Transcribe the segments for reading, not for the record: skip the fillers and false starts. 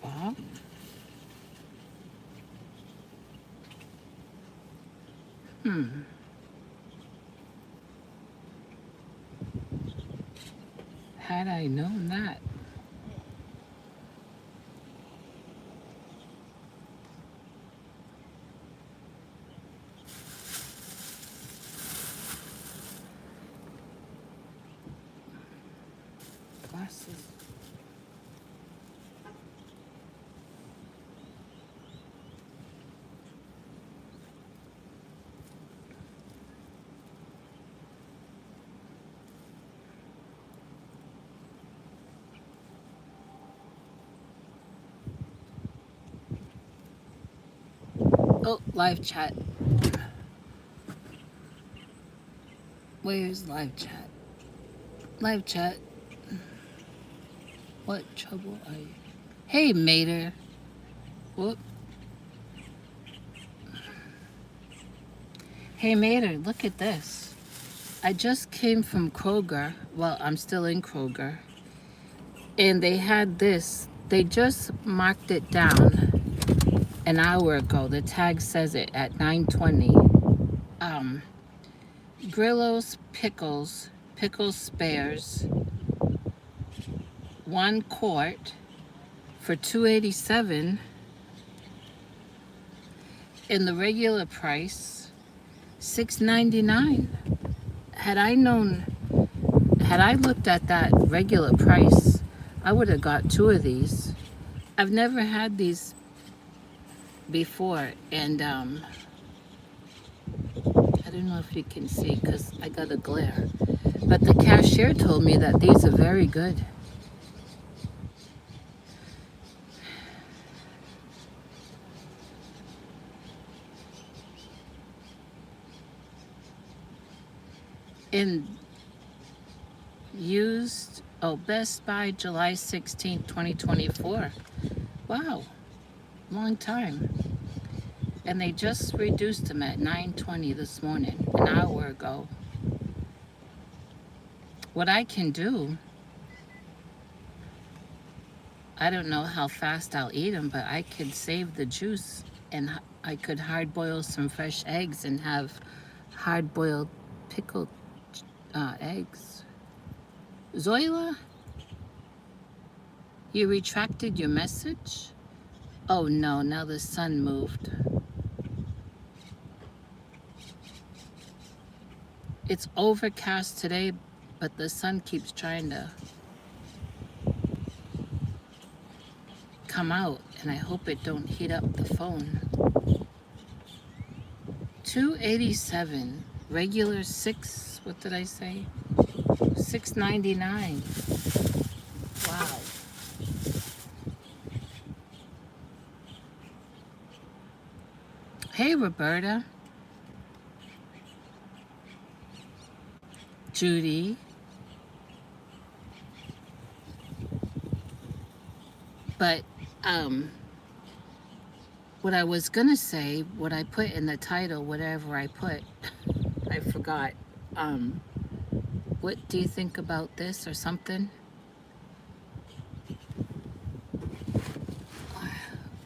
Well, had I known that. Glasses. Oh, live chat. Where's live chat? Live chat. What trouble are you? Hey, Mater. Whoop. Hey, Mater, look at this. I just came from Kroger. Well, I'm still in Kroger. And they had this. They just marked it down an hour ago. The tag says it at 9:20. Um, Grillo's pickle spares, 1 quart for $2.87, and the regular price $6.99. Had I known, had I looked at that regular price, I would have got 2 of these. I've never had these before, and I don't know if you can see because I got a glare, but the cashier told me that these are very good. And used, oh, Best Buy July 16th, 2024. Wow, long time. And they just reduced them at 9:20 this morning, an hour ago. What I can do, I don't know how fast I'll eat them, but I could save the juice and I could hard boil some fresh eggs and have hard boiled pickled eggs. Zoila, you retracted your message? Oh no, now the sun moved. It's overcast today, but the sun keeps trying to come out, and I hope it don't heat up the phone. $2.87, regular what did I say? $6.99. Wow. Hey, Roberta, Judy, but what I was gonna say, what I put in the title, whatever I put, I forgot. What do you think about this or something?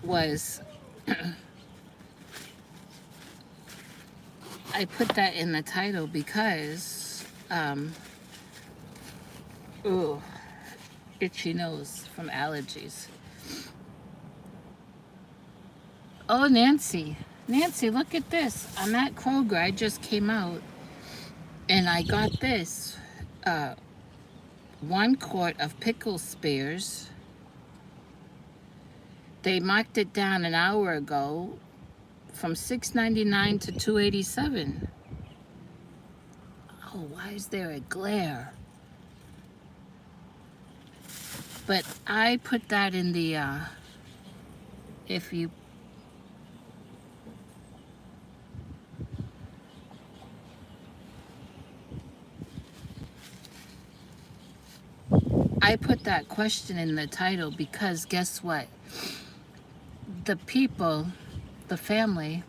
Was I put that in the title because, ooh, itchy nose from allergies. Oh, Nancy, look at this. I'm at Kroger. I just came out and I got this. uh, 1 quart of pickle spears. They marked it down an hour ago from $6.99 to $2.87. Oh, why is there a glare? But I put that in the, if you, I put that question in the title because guess what? The people, the family,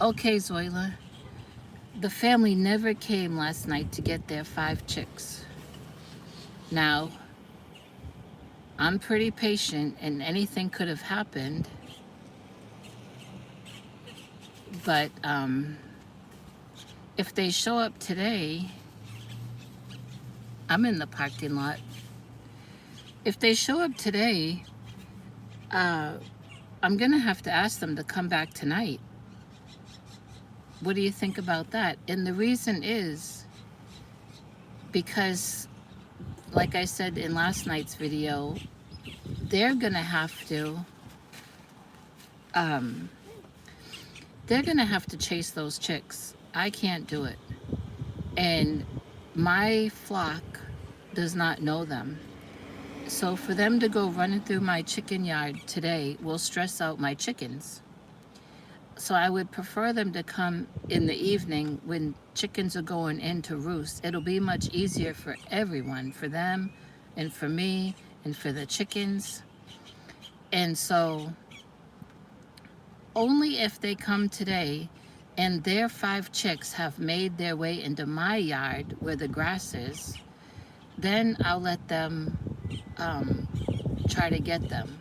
okay, Zoila, the family never came last night to get their 5 chicks. Now, I'm pretty patient and anything could have happened, but if they show up today, I'm in the parking lot. If they show up today, I'm gonna have to ask them to come back tonight. What do you think about that? And the reason is because, like I said in last night's video, they're gonna have to chase those chicks. I can't do it. And my flock does not know them. So for them to go running through my chicken yard today will stress out my chickens. So I would prefer them to come in the evening when chickens are going in to roost. It'll be much easier for everyone, for them and for me and for the chickens. And so only if they come today and their 5 chicks have made their way into my yard where the grass is, then I'll let them try to get them.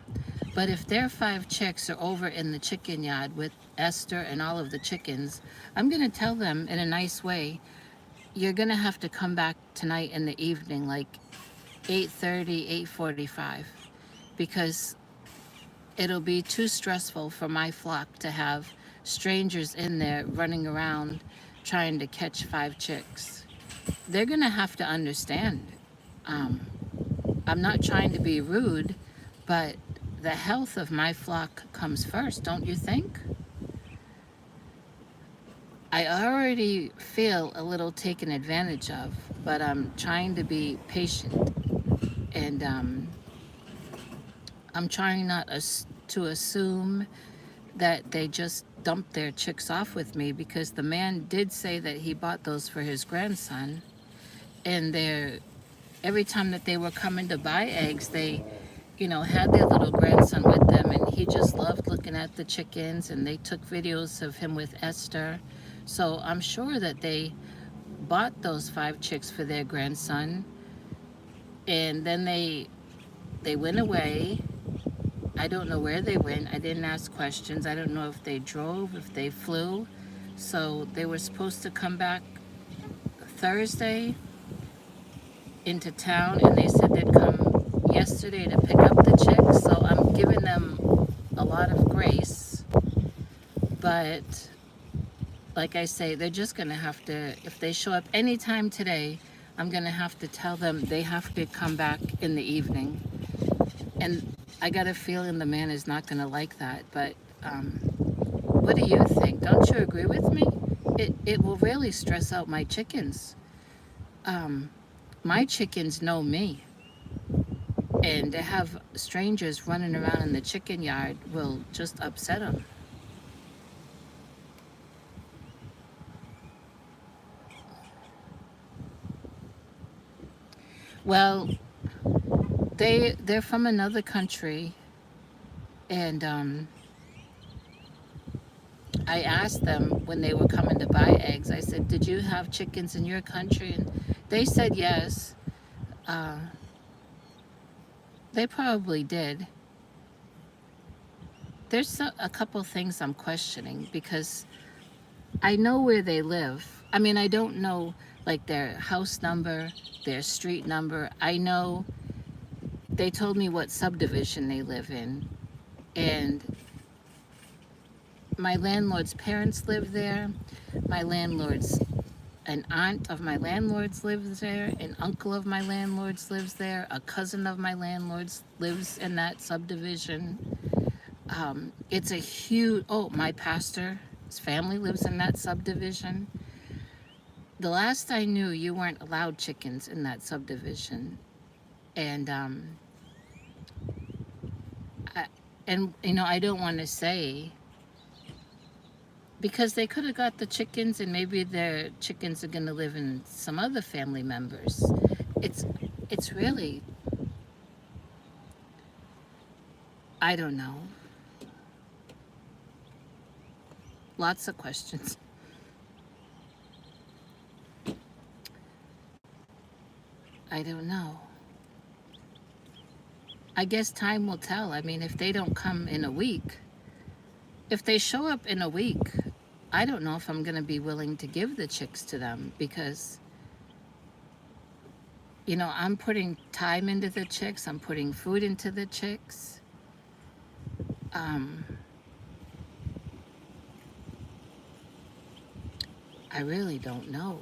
But if their 5 chicks are over in the chicken yard with Esther and all of the chickens, I'm going to tell them in a nice way, you're going to have to come back tonight in the evening, like 8:30, 8:45, because it'll be too stressful for my flock to have strangers in there running around trying to catch 5 chicks. They're going to have to understand. I'm not trying to be rude, but the health of my flock comes first, don't you think? I already feel a little taken advantage of, but I'm trying to be patient. And I'm trying not to assume that they just dumped their chicks off with me, because the man did say that he bought those for his grandson. And every time that they were coming to buy eggs, they had their little grandson with them, and he just loved looking at the chickens, and they took videos of him with Esther. So I'm sure that they bought those 5 chicks for their grandson, and then they went away. I don't know where they went. I didn't ask questions. I don't know if they drove, if they flew. So they were supposed to come back Thursday into town, and they said they'd come yesterday to pick up the chicks. So I'm giving them a lot of grace, but like I say, they're just gonna have to, if they show up anytime today, I'm gonna have to tell them they have to come back in the evening. And I got a feeling the man is not gonna like that, but what do you think? Don't you agree with me? It will really stress out my chickens. My chickens know me, and to have strangers running around in the chicken yard will just upset them. Well, they're from another country, and I asked them when they were coming to buy eggs. I said, "Did you have chickens in your country?" And they said yes. Uh, they probably did. There's a couple things I'm questioning, because I know where they live. I mean, I don't know like their house number, their street number. I know they told me what subdivision they live in, and my landlord's parents live there. My landlord's An aunt of my landlord's lives there. An uncle of my landlord's lives there. A cousin of my landlord's lives in that subdivision. It's a huge, oh, my pastor's family lives in that subdivision. The last I knew, you weren't allowed chickens in that subdivision. And, I, I don't want to say, because they could have got the chickens and maybe their chickens are going to live in some other family members. It's, it's really, I don't know. Lots of questions. I don't know. I guess time will tell. I mean, if they don't come in a week, if they show up in a week, I don't know if I'm going to be willing to give the chicks to them because, I'm putting time into the chicks. I'm putting food into the chicks. Um, I really don't know.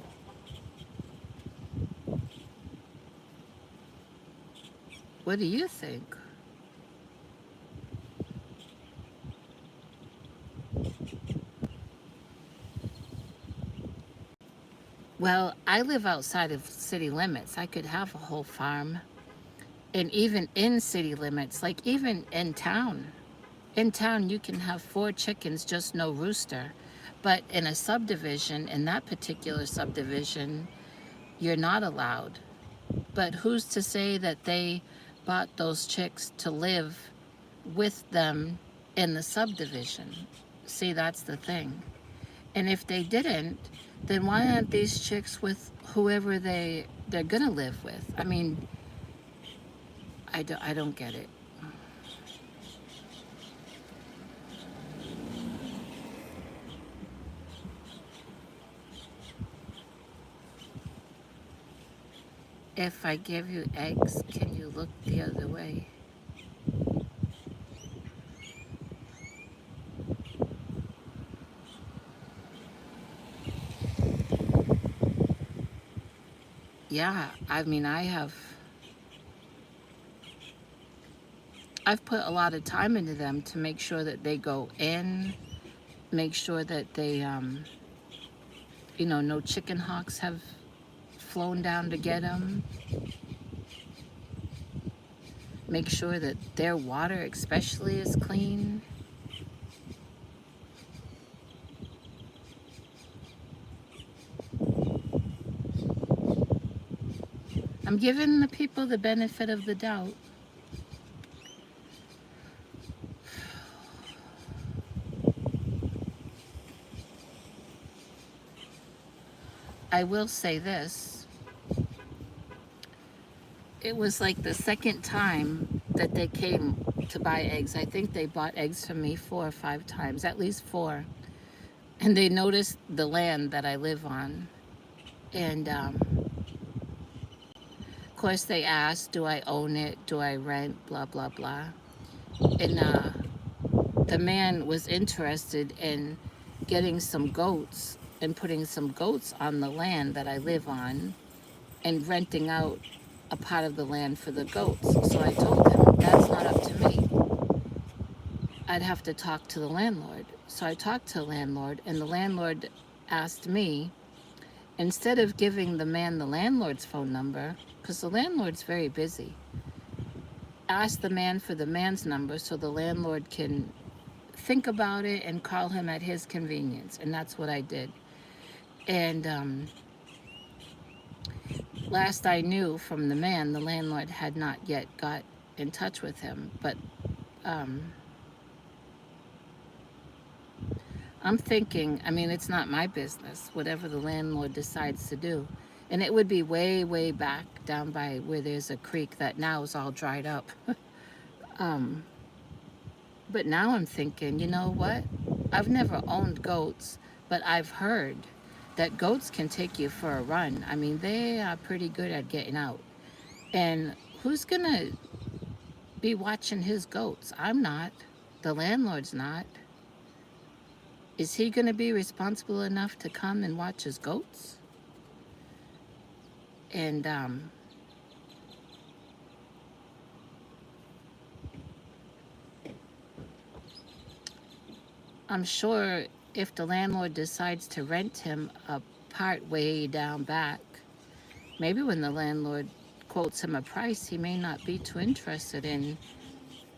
What do you think? Well, I live outside of city limits. I could have a whole farm. And even in city limits, like even in town, you can have 4 chickens, just no rooster. But in a subdivision, in that particular subdivision, you're not allowed. But who's to say that they bought those chicks to live with them in the subdivision? See, that's the thing. And if they didn't, then why aren't these chicks with whoever they're gonna live with? I mean, I don't get it. If I give you eggs, can you look the other way? Yeah, I mean, I've put a lot of time into them to make sure that they go in, make sure that they, no chicken hawks have flown down to get them, make sure that their water especially is clean. I'm giving the people the benefit of the doubt. I will say this. It was like the second time that they came to buy eggs. I think they bought eggs from me 4 or 5 times, at least 4. And they noticed the land that I live on. And of course, they asked, do I own it? Do I rent? Blah, blah, blah. And the man was interested in getting some goats and putting some goats on the land that I live on and renting out a part of the land for the goats. So I told him, that's not up to me. I'd have to talk to the landlord. So I talked to the landlord, and the landlord asked me, instead of giving the man the landlord's phone number, because the landlord's very busy, ask the man for the man's number so the landlord can think about it and call him at his convenience. And that's what I did. And last I knew from the man, the landlord had not yet got in touch with him. But I'm thinking, I mean, it's not my business, whatever the landlord decides to do. And it would be way, way back down by where there's a creek that now is all dried up. um, but now I'm thinking, you know what? I've never owned goats, but I've heard that goats can take you for a run. I mean, they are pretty good at getting out. And who's going to be watching his goats? I'm not. The landlord's not. Is he going to be responsible enough to come and watch his goats? And I'm sure if the landlord decides to rent him a part way down back, maybe when the landlord quotes him a price, he may not be too interested in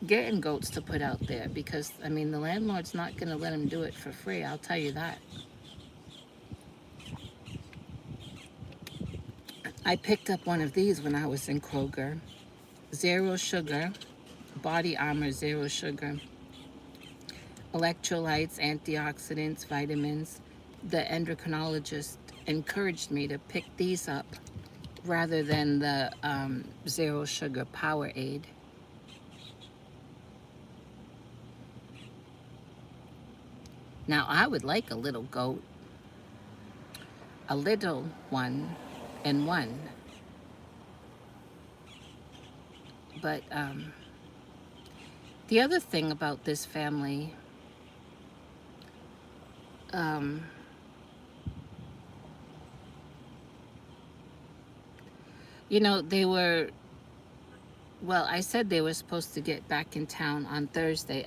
getting goats to put out there, because I mean the landlord's not going to let him do it for free, I'll tell you that. I picked up one of these when I was in Kroger. Zero sugar, body armor, zero sugar, electrolytes, antioxidants, vitamins. The endocrinologist encouraged me to pick these up rather than the zero sugar Powerade. Now I would like a little goat, a little one and one. But the other thing about this family, um, you know, I said they were supposed to get back in town on Thursday.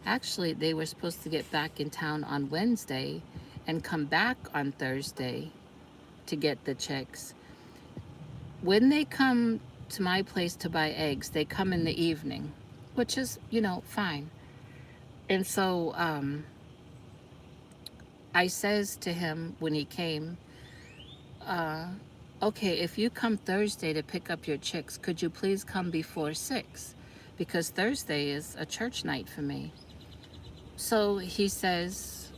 Actually, they were supposed to get back in town on Wednesday and come back on Thursday to get the chicks. When they come to my place to buy eggs, they come in the evening, which is, fine. And so I says to him when he came, uh, okay, if you come Thursday to pick up your chicks, could you please come before 6? Because Thursday is a church night for me. So he says,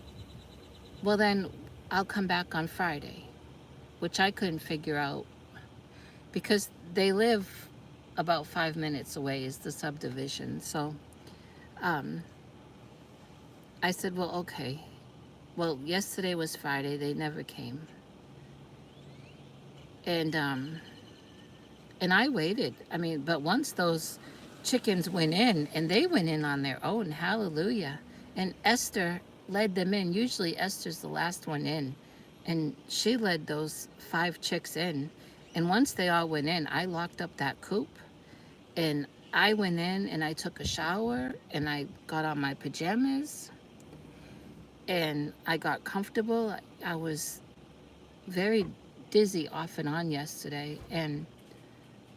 well, then I'll come back on Friday, which I couldn't figure out because they live about 5 minutes away is the subdivision. So um, I said, well, okay. Well, yesterday was Friday. They never came. And I waited. I mean, but once those chickens went in, and they went in on their own, hallelujah. And Esther led them in. Usually Esther's the last one in. And she led those 5 chicks in. And once they all went in, I locked up that coop. And I went in and I took a shower and I got on my pajamas and I got comfortable. I was very dizzy off and on yesterday. And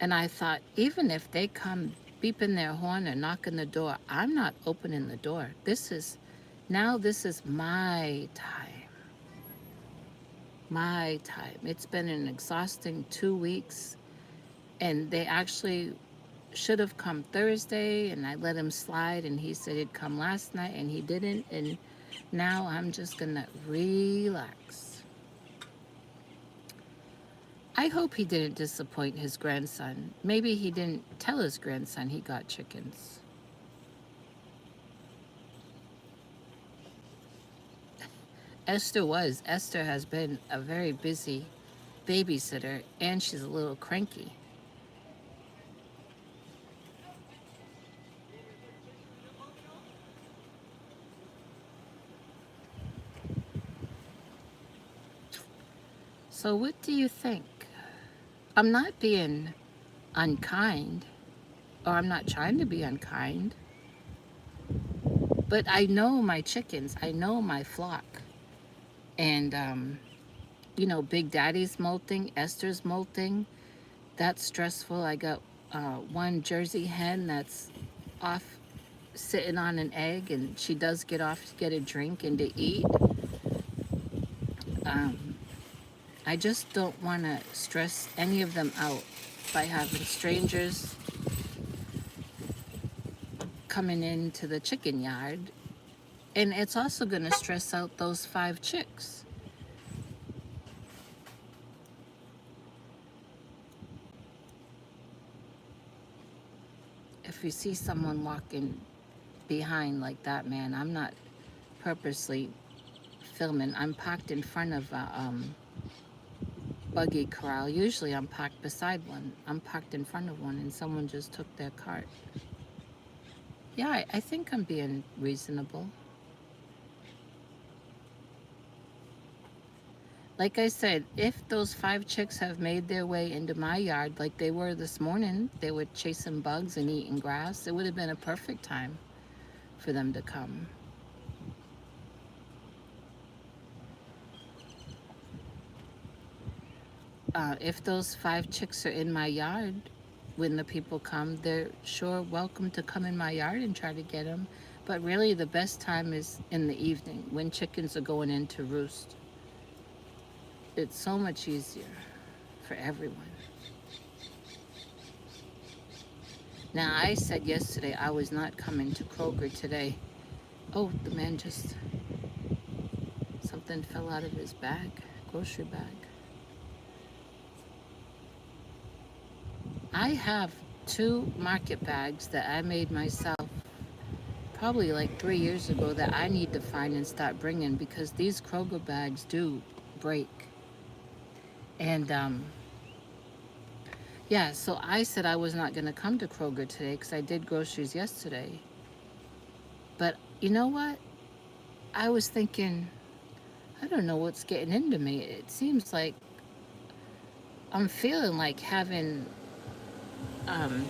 I thought, even if they come beeping their horn or knocking the door, I'm not opening the door. This is my time. My time. It's been an exhausting 2 weeks, and they actually should have come Thursday, and I let him slide, and he said he'd come last night, and he didn't, and now I'm just gonna relax. I hope he didn't disappoint his grandson. Maybe he didn't tell his grandson he got chickens. Esther has been a very busy babysitter, and she's a little cranky. So what do you think? I'm not being unkind, or I'm not trying to be unkind, but I know my chickens. I know my flock. And, Big Daddy's molting, Esther's molting. That's stressful. I got one Jersey hen that's off sitting on an egg, and she does get off to get a drink and to eat. Um, I just don't want to stress any of them out by having strangers coming into the chicken yard. And it's also going to stress out those 5 chicks. If you see someone walking behind like that, man, I'm not purposely filming. I'm parked in front of a buggy corral. Usually I'm parked beside one. I'm parked in front of one, and someone just took their cart. Yeah, I think I'm being reasonable. Like I said, if those 5 chicks have made their way into my yard like they were this morning, they were chasing bugs and eating grass, it would have been a perfect time for them to come. If those 5 chicks are in my yard when the people come, they're sure welcome to come in my yard and try to get them. But really, the best time is in the evening when chickens are going in to roost. It's so much easier for everyone. Now, I said yesterday I was not coming to Kroger today. Oh, the man just, something fell out of his bag, grocery bag. I have 2 market bags that I made myself probably like 3 years ago that I need to find and start bringing because these Kroger bags do break. And yeah, so I said I was not going to come to Kroger today because I did groceries yesterday. But you know what? I was thinking, I don't know what's getting into me. It seems like I'm feeling like having um,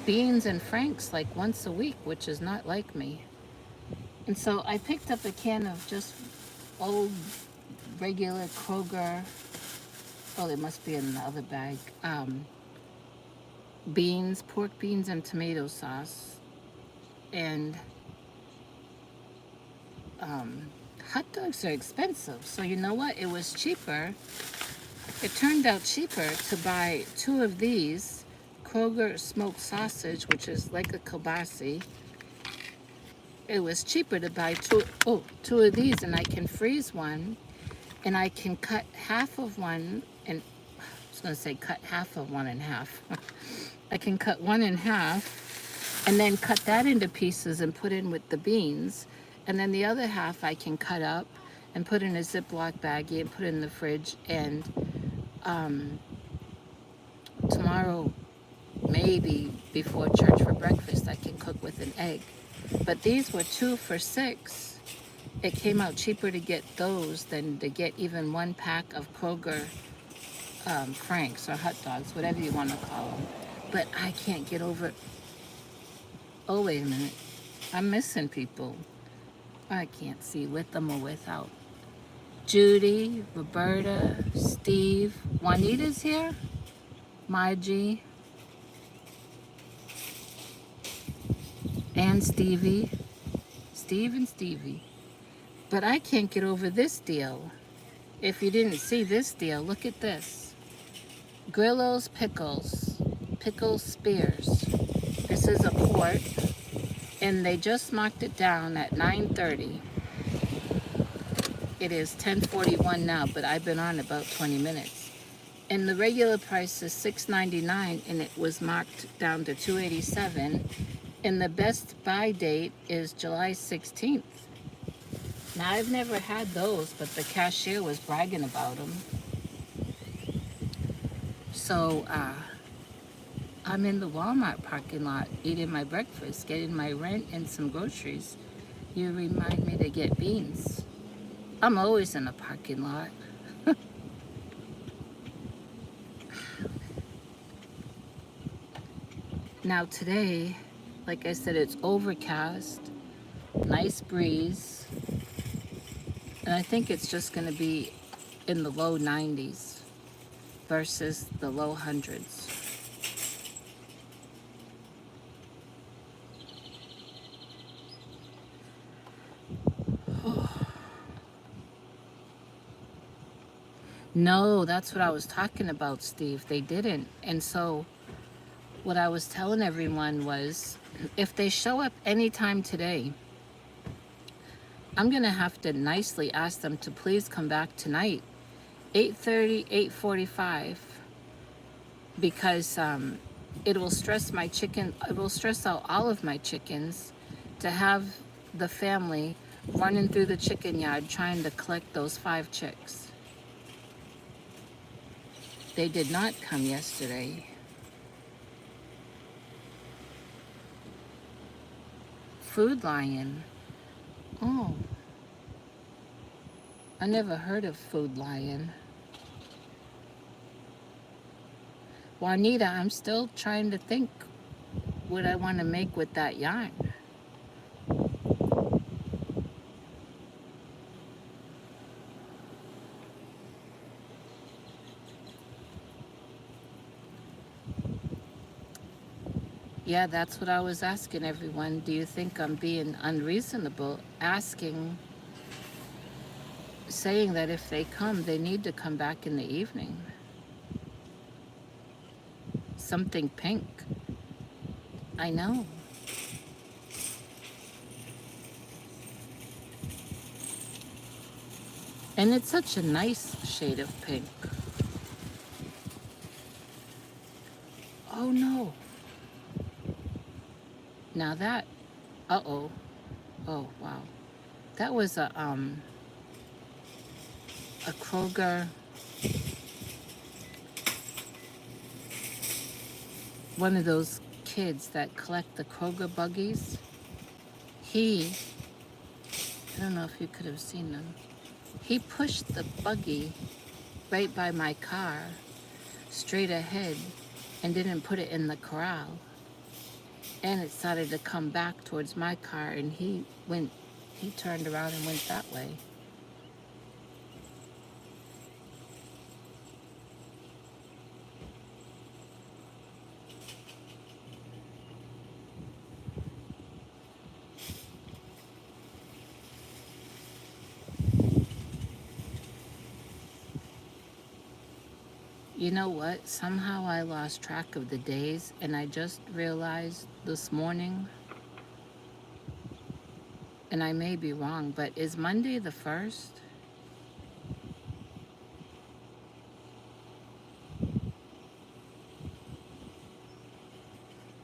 beans and franks like once a week, which is not like me. And so I picked up a can of just old regular Kroger. Oh, it must be in the other bag. Beans, pork beans, and tomato sauce. And um, hot dogs are expensive. So you know what? It was cheaper. It turned out cheaper to buy 2 of these Kroger smoked sausage, which is like a kielbasa. It was cheaper to buy two of these, and I can freeze one, and I can cut half of one, and I was going to say cut half of one in half. I can cut one in half, and then cut that into pieces and put in with the beans, and then the other half I can cut up and put in a Ziploc baggie and put in the fridge, and um, tomorrow, maybe before church for breakfast, I can cook with an egg. But these were 2 for $6. It came out cheaper to get those than to get even 1 pack of Kroger Franks or hot dogs, whatever you want to call them. But I can't get over it. Oh, wait a minute. I'm missing people. I can't see with them or without. Judy, Roberta, Steve, Juanita's here. Margie, and Stevie. Steve and Stevie. But I can't get over this deal. If you didn't see this deal, look at this. Grillo's Pickles. Pickle Spears. This is a quart, and they just marked it down at 9:30. It is 10:41 now, but I've been on about 20 minutes. And the regular price is $6.99, and it was marked down to $2.87. And the best buy date is July 16th. Now, I've never had those, but the cashier was bragging about them. So I'm in the Walmart parking lot eating my breakfast, getting my rent and some groceries. You remind me to get beans. I'm always in a parking lot. Now today, like I said, it's overcast, nice breeze, and I think it's just going to be in the low 90s versus the low hundreds. No, that's what I was talking about, Steve. They didn't. And so what I was telling everyone was if they show up anytime today, I'm going to have to nicely ask them to please come back tonight, 8:30, 8:45, because it will stress my chicken, it will stress out all of my chickens to have the family running through the chicken yard trying to collect those 5 chicks. They did not come yesterday. Food Lion. Oh, I never heard of Food Lion. Juanita, I'm still trying to think what I want to make with that yarn. Yeah, that's what I was asking everyone. Do you think I'm being unreasonable asking, saying that if they come, they need to come back in the evening? Something pink. I know. And it's such a nice shade of pink. Oh no. Now that, uh-oh. Oh, wow. That was a Kroger, one of those kids that collect the Kroger buggies. He, I don't know if you could have seen them. He pushed the buggy right by my car, straight ahead, and didn't put it in the corral. And it started to come back towards my car, and he turned around and went that way. You know what? Somehow I lost track of the days, and I just realized this morning, and I may be wrong, but is Monday the 1st?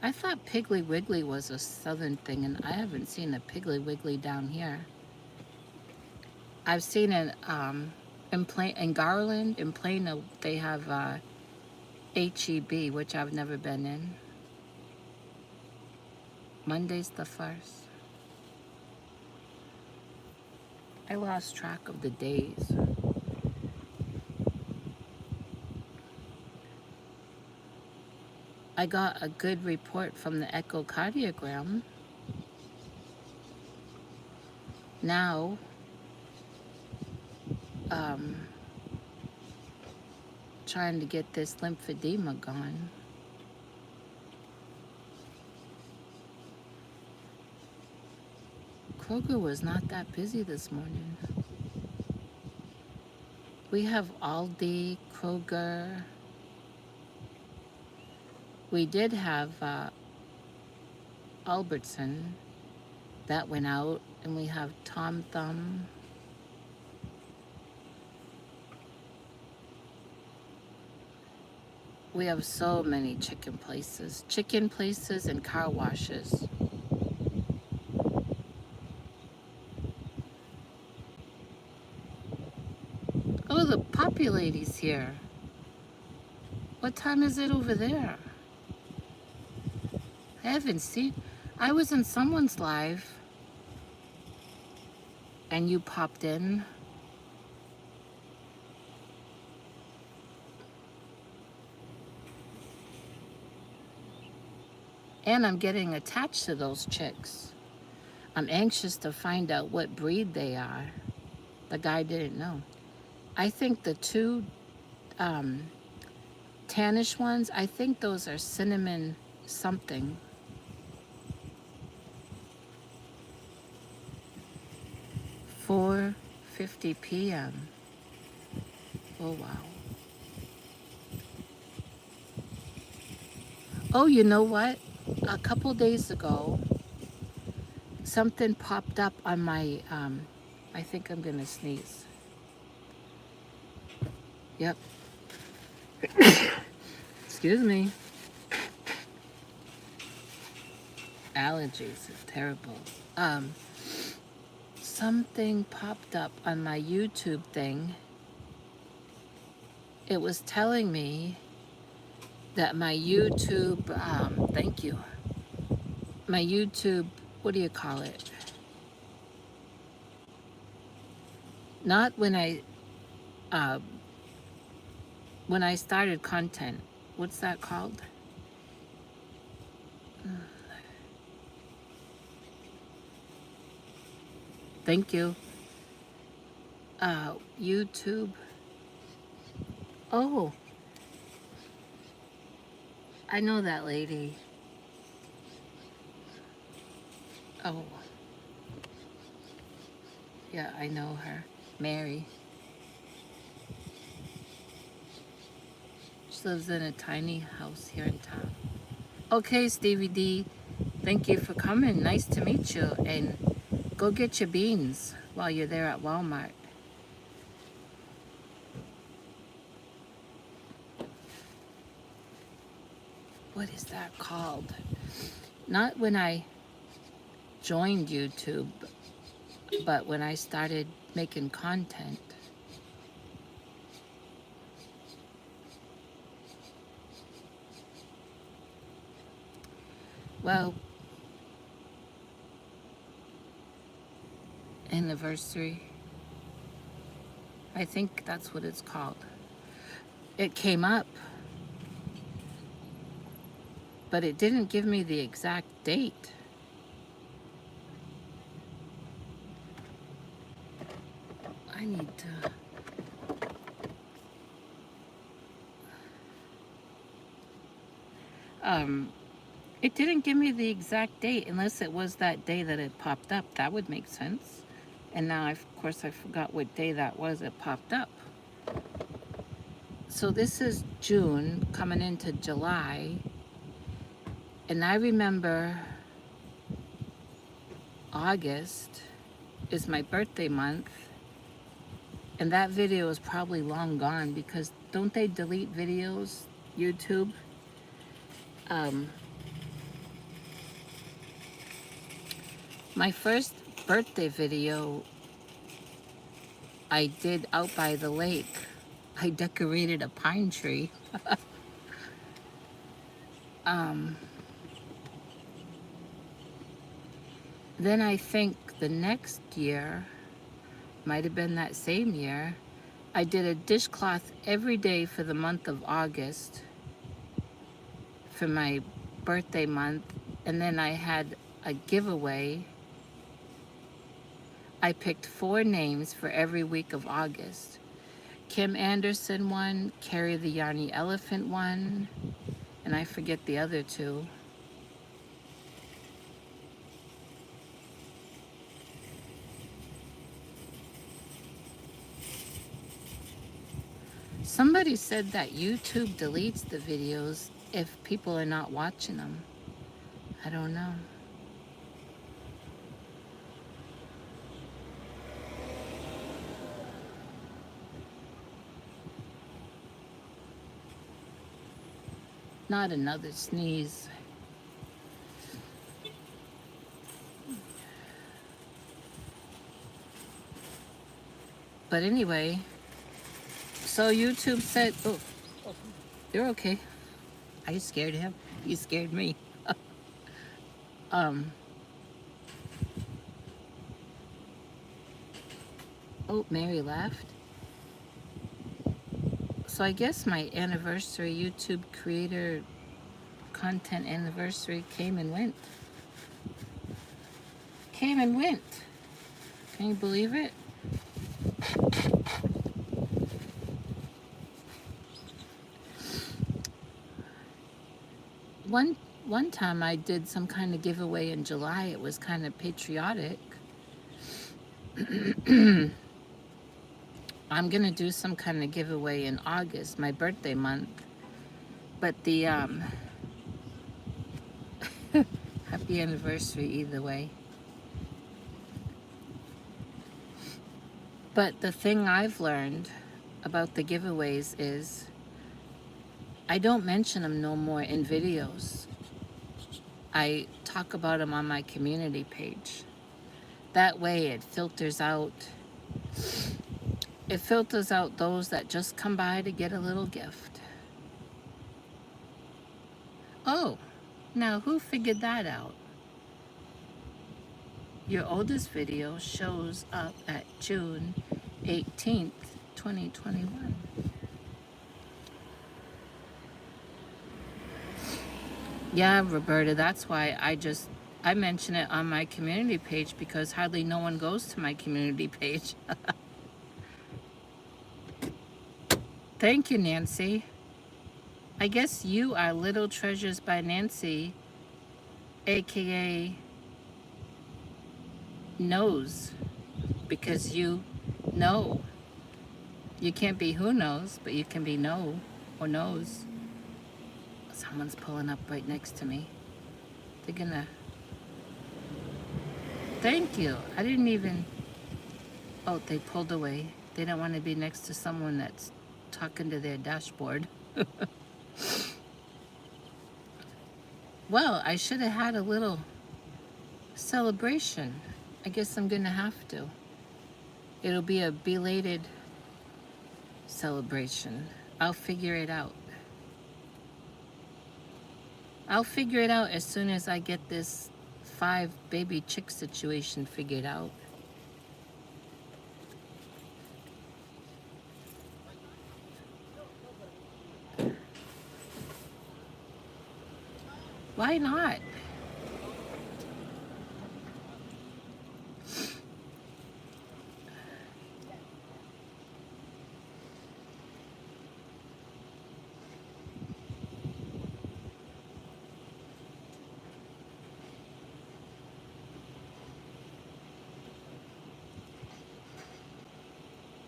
I thought Piggly Wiggly was a southern thing, and I haven't seen a Piggly Wiggly down here. I've seen it in Garland, in Plano, they have HEB, which I've never been in. Monday's the 1st. I lost track of the days. I got a good report from the echocardiogram. Now, um, trying to get this lymphedema gone. Kroger was not that busy this morning. We have Aldi, Kroger. We did have Albertson. That went out. And we have Tom Thumb. We have so many chicken places and car washes. Oh, the Poppy Lady's here. What time is it over there? I haven't seen. I was in someone's live and you popped in. And I'm getting attached to those chicks. I'm anxious to find out what breed they are. The guy didn't know. I think the two tannish ones, I think those are cinnamon something. 4:50 p.m. Oh, wow. Oh, you know what? A couple days ago, something popped up on my, I think I'm gonna sneeze. Yep. Excuse me. Allergies are terrible. Something popped up on my YouTube thing. It was telling me that my YouTube, thank you. My YouTube, what do you call it? Not when I started content, What's that called? Thank you. YouTube. Oh, I know that lady. Oh, yeah, I know her. Mary. She lives in a tiny house here in town. Okay, Stevie D, thank you for coming. Nice to meet you. And go get your beans while you're there at Walmart. What is that called? Not when I joined YouTube, but when I started making content. Well, anniversary. I think that's what it's called. It came up, but it didn't give me the exact date. I need to... It didn't give me the exact date unless it was that day that it popped up. That would make sense. And now, of course, I forgot what day that was it popped up. So this is June coming into July. And I remember August is my birthday month. And that video is probably long gone because don't they delete videos, YouTube? My first birthday video I did out by the lake. I decorated a pine tree. Then I think the next year, might have been that same year, I did a dishcloth every day for the month of August for my birthday month. And then I had a giveaway. I picked 4 names for every week of August. Kim Anderson one, Carrie the Yarny Elephant one, and I forget the other 2. Somebody said that YouTube deletes the videos if people are not watching them. I don't know. Not another sneeze. But anyway, so YouTube said, oh, you're okay. I scared him. You scared me. Oh, Mary laughed. So I guess my anniversary, YouTube creator content anniversary came and went. Came and went. Can you believe it? One time I did some kind of giveaway in July. It was kind of patriotic. I'm gonna do some kind of giveaway in August, my birthday month. But the happy anniversary either way. But the thing I've learned about the giveaways is I don't mention them no more in videos. I talk about them on my community page. That way it filters out those that just come by to get a little gift. Oh, now who figured that out? Your oldest video shows up at June 18th, 2021. Yeah, Roberta, that's why I mention it on my community page because hardly no one goes to my community page. Thank you, Nancy. I guess you are Little Treasures by Nancy, aka knows, because you know. You can't be who knows, but you can be know or knows. Someone's pulling up right next to me. They're gonna. Thank you. I didn't even. Oh, they pulled away. They don't want to be next to someone that's talking to their dashboard. Well, I should have had a little celebration. I guess I'm gonna have to. It'll be a belated celebration. I'll figure it out. I'll figure it out as soon as I get this 5 baby chick situation figured out. Why not?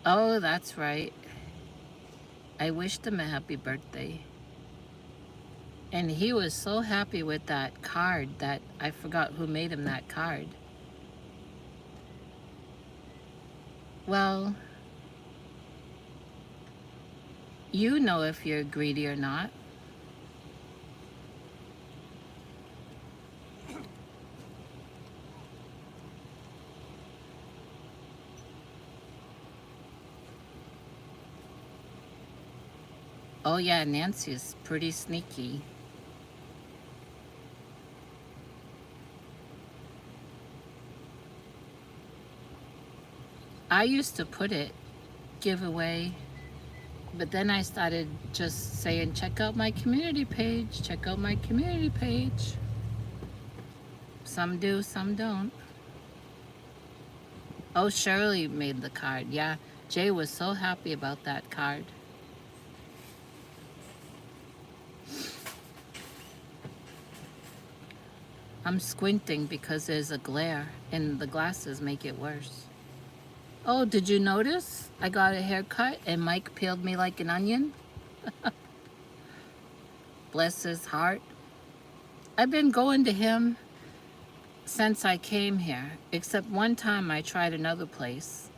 Oh, that's right. I wished him a happy birthday. And he was so happy with that card that I forgot who made him that card. Well, you know if you're greedy or not. Oh, yeah, Nancy is pretty sneaky. I used to put it giveaway, but then I started just saying, check out my community page, check out my community page. Some do, some don't. Oh, Shirley made the card. Yeah, Jay was so happy about that card. I'm squinting because there's a glare and the glasses make it worse. Oh, did you notice? I got a haircut and Mike peeled me like an onion. Bless his heart. I've been going to him since I came here, except one time I tried another place.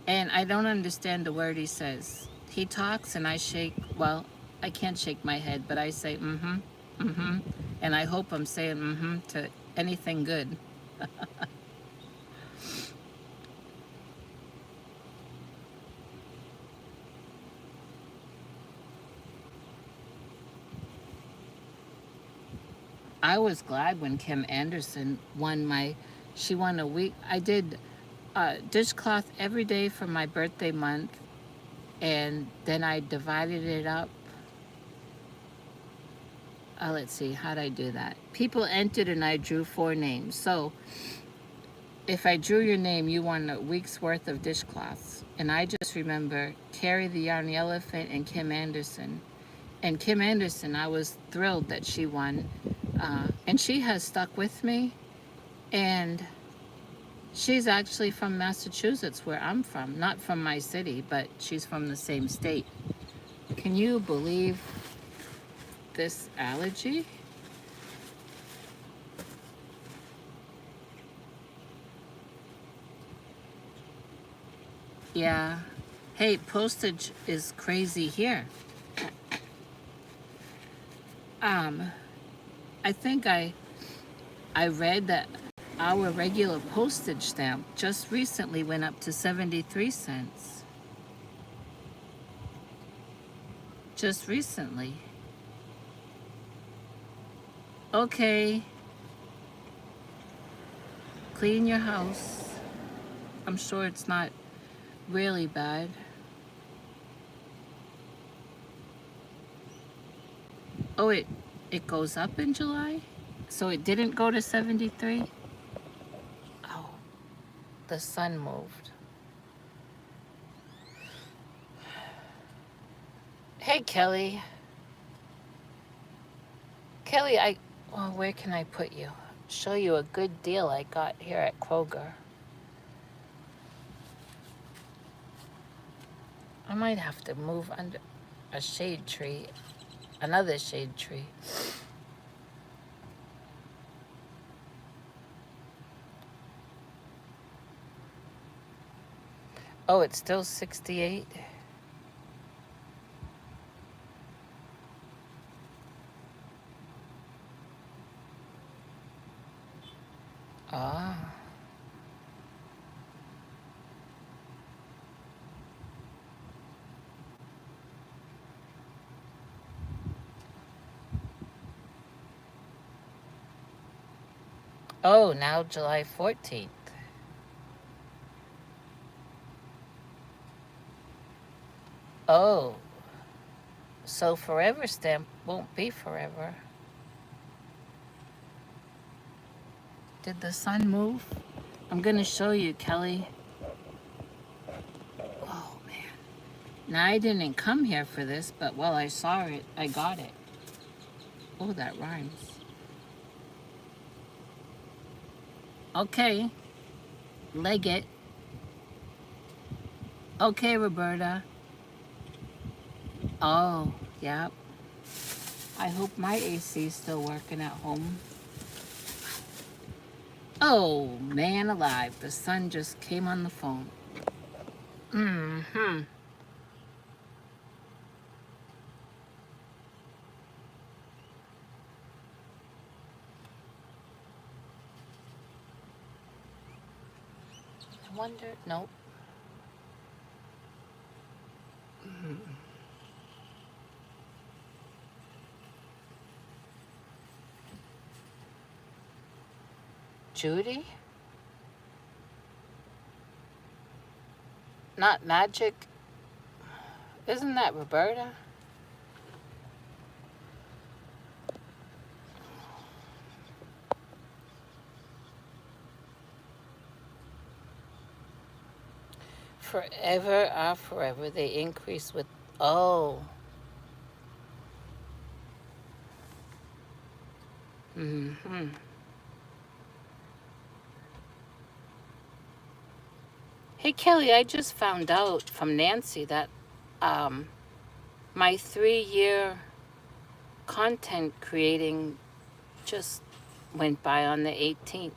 And I don't understand the word he says. He talks and I shake, well, I can't shake my head, but I say, mm-hmm, mm-hmm. And I hope I'm saying mm-hmm to anything good. I was glad when Kim Anderson she won a week. I did dishcloth every day for my birthday month, and then I divided it up. Let's see, how'd I do that? People entered and I drew 4 names. So if I drew your name, you won a week's worth of dishcloths. And I just remember Carrie the Yarny Elephant and Kim Anderson. And Kim Anderson, I was thrilled that she won. And she has stuck with me. And she's actually from Massachusetts, where I'm from. Not from my city, but she's from the same state. Can you believe this allergy? Yeah. Hey, postage is crazy here. Um, I think I read that our regular postage stamp just recently went up to 73 cents. Just recently. Okay, clean your house. I'm sure it's not really bad. Oh, it goes up in July? So it didn't go to 73? Oh, the sun moved. Hey, Kelly. Kelly, well, where can I put you? Show you a good deal I got here at Kroger. I might have to move under a shade tree, another shade tree. Oh, it's still 68? Ah. Oh, now July 14th. Oh, so forever stamp won't be forever. Did the sun move? I'm gonna show you, Kelly. Oh, man. Now, I didn't come here for this, but while I saw it, I got it. Oh, that rhymes. Okay, leg it. Okay, Roberta. Oh, yep. I hope my AC is still working at home. Oh, man alive. The sun just came on the phone. Mm-hmm. I wonder, nope. Judy? Not Magic? Isn't that Roberta? Forever are forever. They increase with, oh. Mm-hmm. Hey, Kelly, I just found out from Nancy that um, my 3-year content creating just went by on the 18th.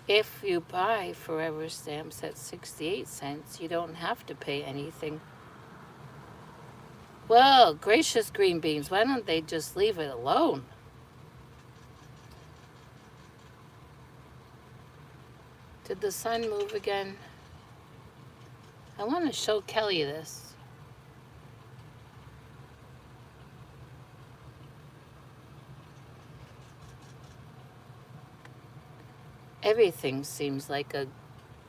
If you buy Forever Stamps at 68 cents, you don't have to pay anything. Well, gracious green beans, why don't they just leave it alone? Did the sun move again? I want to show Kelly this. Everything seems like a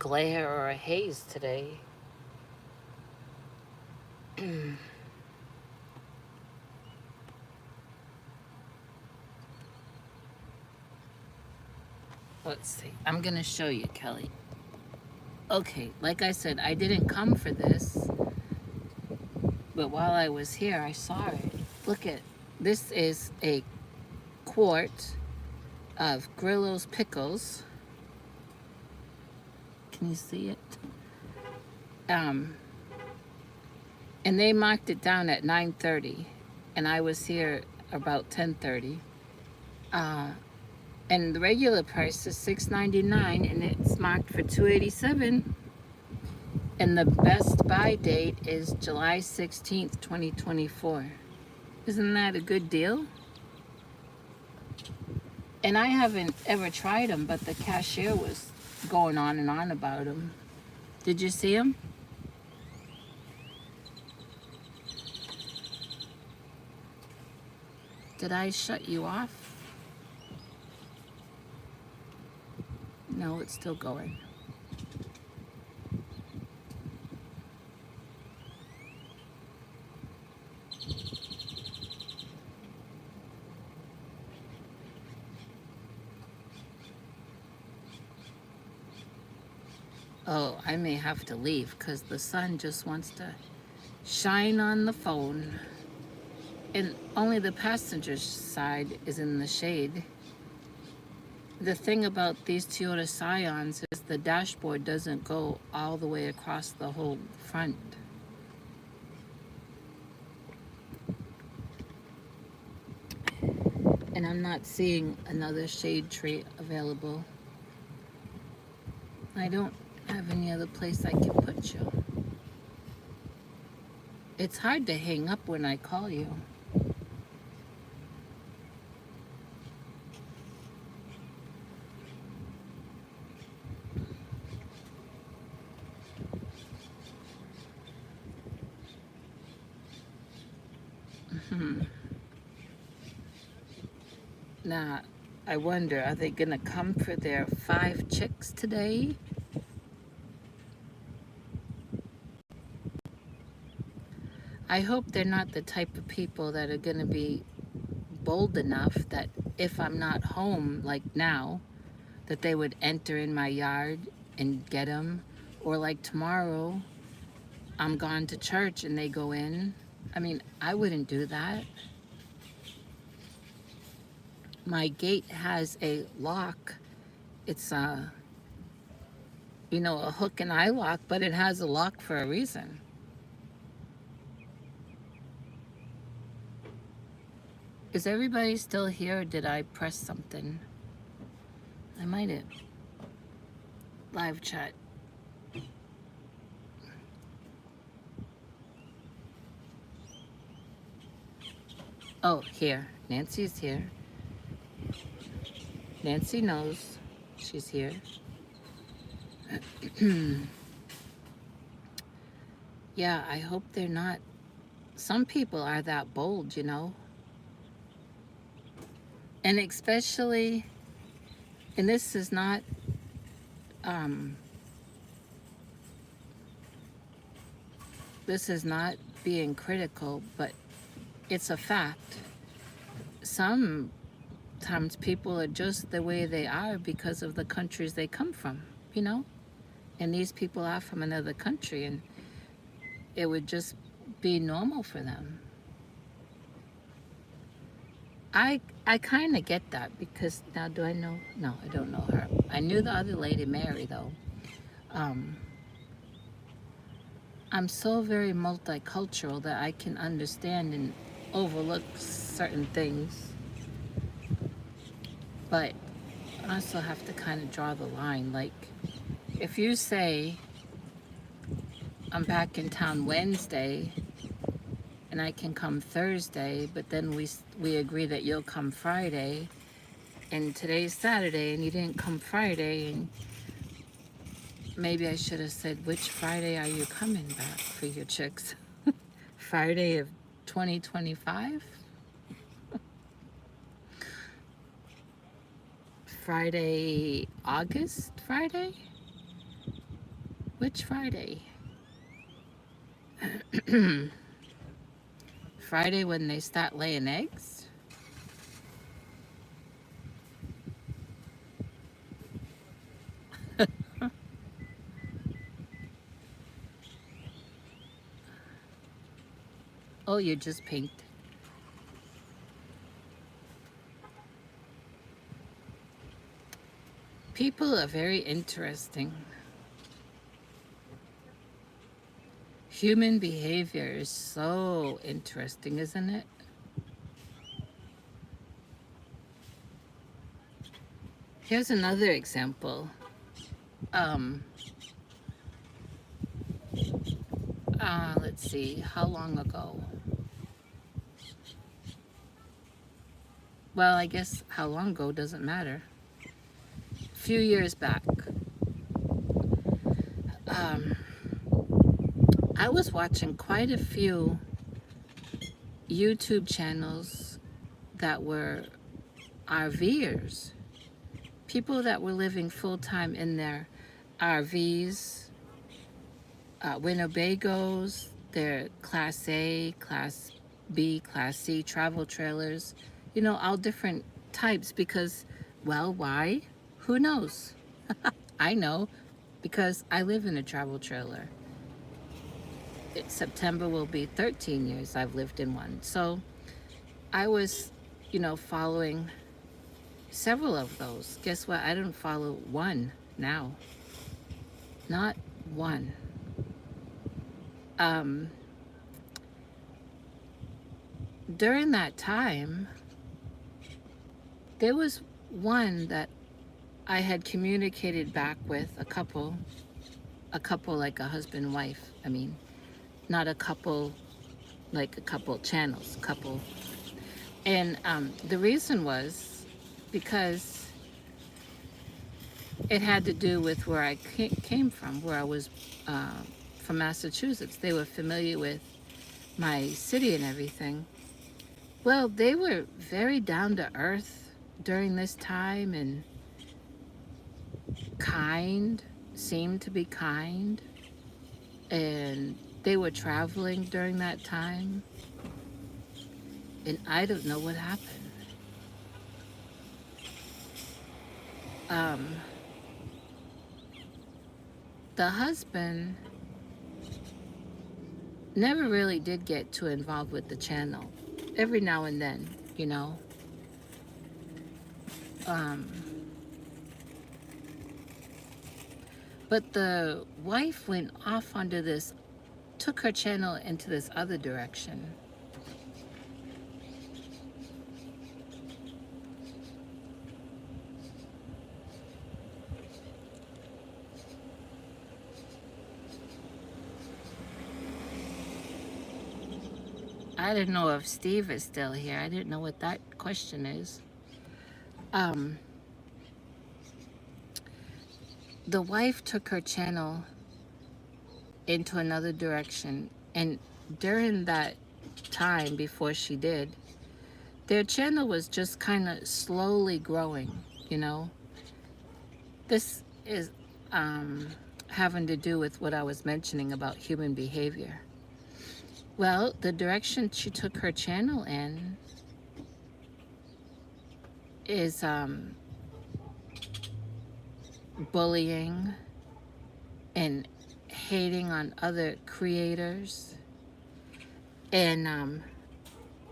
glare or a haze today. Let's see. I'm going to show you, Kelly. Okay, like I said, I didn't come for this, but while I was here, I saw it. Look at this is a quart of Grillo's pickles. Can you see it? And they marked it down at 9:30, and I was here about 10:30. And the regular price is $6.99, and it's marked for $2.87. And the best buy date is July 16th, 2024. Isn't that a good deal? And I haven't ever tried them, but the cashier was going on and on about them. Did you see them? Did I shut you off? No, it's still going. Oh, I may have to leave because the sun just wants to shine on the phone. And only the passenger side is in the shade. The thing about these Toyota Scions is the dashboard doesn't go all the way across the whole front. And I'm not seeing another shade tree available. I don't have any other place I can put you. It's hard to hang up when I call you. Now, I wonder, are they gonna come for their 5 chicks today? I hope they're not the type of people that are gonna be bold enough that if I'm not home, like now, that they would enter in my yard and get them. Or like tomorrow, I'm gone to church and they go in. I mean, I wouldn't do that. My gate has a lock. It's a hook and eye lock, but it has a lock for a reason. Is everybody still here or did I press something? I might have. Live chat. Oh, here. Nancy's here. Nancy knows she's here. Yeah, I hope they're not. Some people are that bold, And especially, and this is not, um, being critical, but it's a fact. Sometimes people are just the way they are because of the countries they come from, you know? And these people are from another country, and it would just be normal for them. I kind of get that because now do I know? No, I don't know her. I knew the other lady, Mary, though. Um, I'm so very multicultural that I can understand and overlook certain things. But I also have to kind of draw the line. Like, if you say, I'm back in town Wednesday and I can come Thursday, but then we agree that you'll come Friday, and today's Saturday and you didn't come Friday, and maybe I should have said, which Friday are you coming back for your chicks? Friday of 2025? Friday, August Friday? Which Friday? Friday when they start laying eggs? Oh, you just pinked. People are very interesting. Human behavior is so interesting, isn't it? Here's another example. Um, let's see, how long ago? Well, I guess how long ago doesn't matter. A few years back, um, I was watching quite a few YouTube channels that were RVers, people that were living full-time in their RVs, Winnebagos, their Class A, Class B, Class C travel trailers, all different types because, well, why? Who knows? I know. because I live in a travel trailer. September will be 13 years I've lived in one. So I was, following several of those. Guess what? I don't follow one now. Not one. Um, During that time, there was one that I had communicated back with a couple like a husband and wife. I mean, not a couple like a couple channels, couple. And the reason was because it had to do with where I came from, where I was from Massachusetts. They were familiar with my city and everything. Well, they were very down to earth during this time and kind, seemed to be kind. And they were traveling during that time. And I don't know what happened. The husband never really did get too involved with the channel. Every now and then, you know. But the wife went off onto this, took her channel into this other direction. I didn't know if Steve is still here. I didn't know what that question is. The wife took her channel into another direction, and during that time before she did, their channel was just kind of slowly growing, you know. This is having to do with what I was mentioning about human behavior. Well, the direction she took her channel in is bullying and hating on other creators. And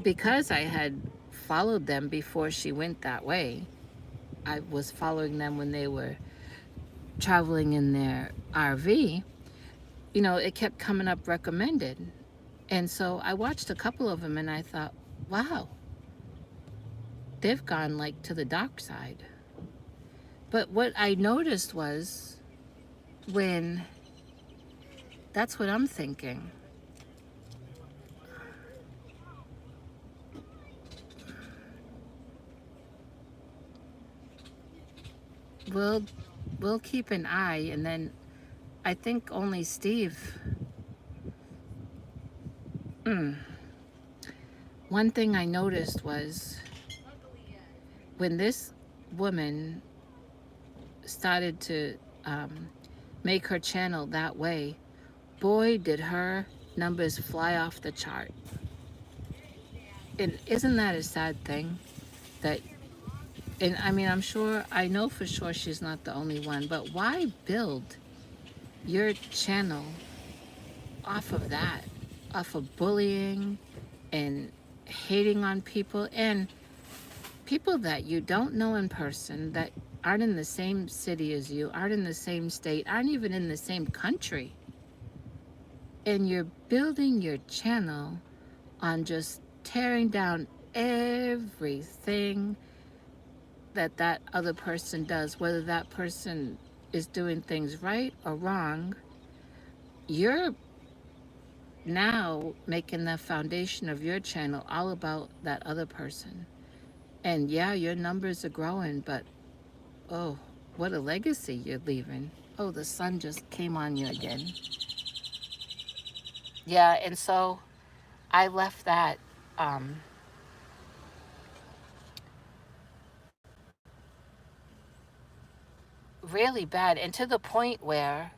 because I had followed them before she went that way, I was following them when they were traveling in their RV, it kept coming up recommended. And so I watched a couple of them and I thought, wow, they've gone like to the dark side. But what I noticed was when, that's what I'm thinking. We'll keep an eye, and then I think only Steve. One thing I noticed was when this woman started to make her channel that way, boy, did her numbers fly off the chart. And isn't that a sad thing? And I mean, I know for sure she's not the only one, but why build your channel off of that? Off of bullying and hating on people, and people that you don't know in person, that aren't in the same city as you, aren't in the same state, aren't even in the same country. And you're building your channel on just tearing down everything that other person does, whether that person is doing things right or wrong. You're now making the foundation of your channel all about that other person. And yeah, your numbers are growing, but oh, what a legacy you're leaving. Oh, the sun just came on you again. Yeah, and so I left that really bad, and to the point where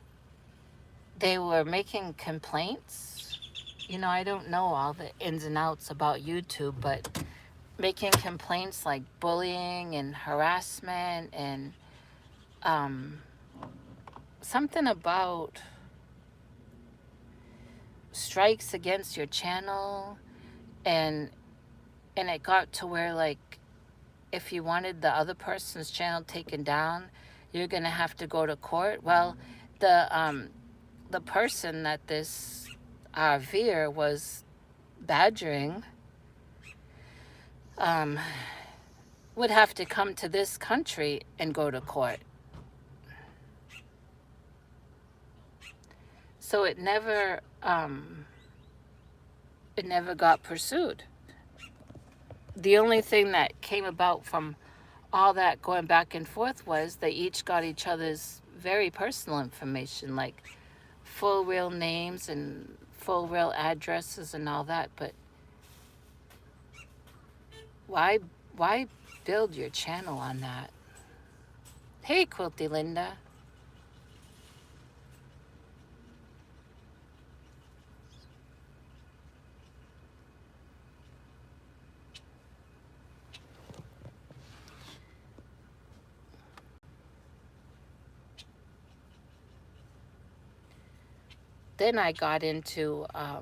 they were making complaints. I don't know all the ins and outs about YouTube, but making complaints like bullying and harassment and something about strikes against your channel, and it got to where, like, if you wanted the other person's channel taken down, you're gonna have to go to court. Well, the person that this Veer was badgering um, would have to come to this country and go to court. So it never got pursued. The only thing that came about from all that going back and forth was they each got each other's very personal information, like full real names and full real addresses and all that. But why build your channel on that? Hey, Quilty Linda. Then I got into, I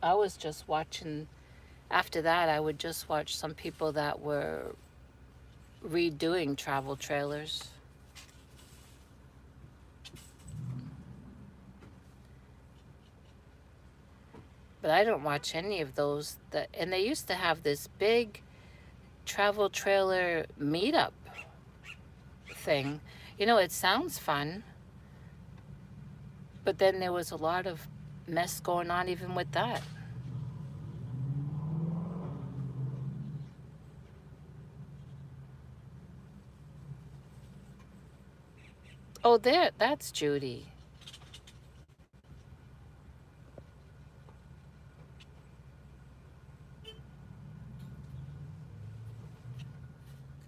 was just watching, after that, I would just watch some people that were redoing travel trailers. But I don't watch any of those. And they used to have this big travel trailer meetup thing. You know, it sounds fun, but then there was a lot of mess going on even with that. Oh, that's Judy.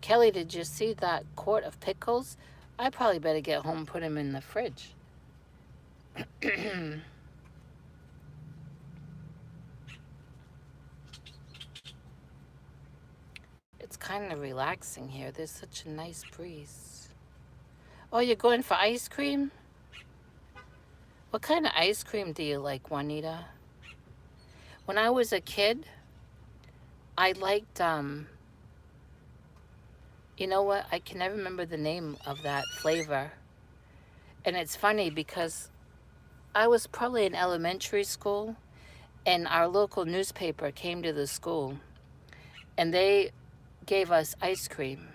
Kelly, did you see that quart of pickles? I probably better get home and put them in the fridge. It's kind of relaxing here. There's such a nice breeze. Oh, you're going for ice cream? What kind of ice cream do you like, Juanita? When I was a kid, I liked, you know what? I can never remember the name of that flavor. And it's funny because I was probably in elementary school, and our local newspaper came to the school, and they gave us ice cream.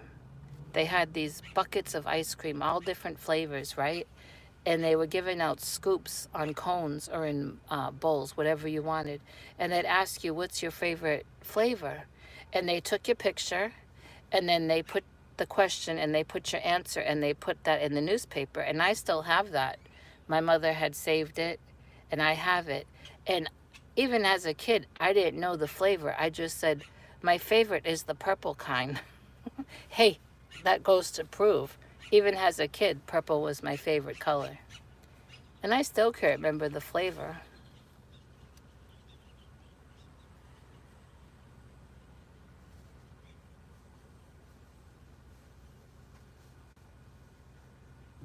They had these buckets of ice cream, all different flavors, right? And they were giving out scoops on cones or in bowls, whatever you wanted. And they'd ask you, what's your favorite flavor? And they took your picture, and then they put the question, and they put your answer, and they put that in the newspaper. And I still have that. My mother had saved it, and I have it. And even as a kid, I didn't know the flavor. I just said, my favorite is the purple kind. Hey, that goes to prove, even as a kid, purple was my favorite color. And I still can't remember the flavor.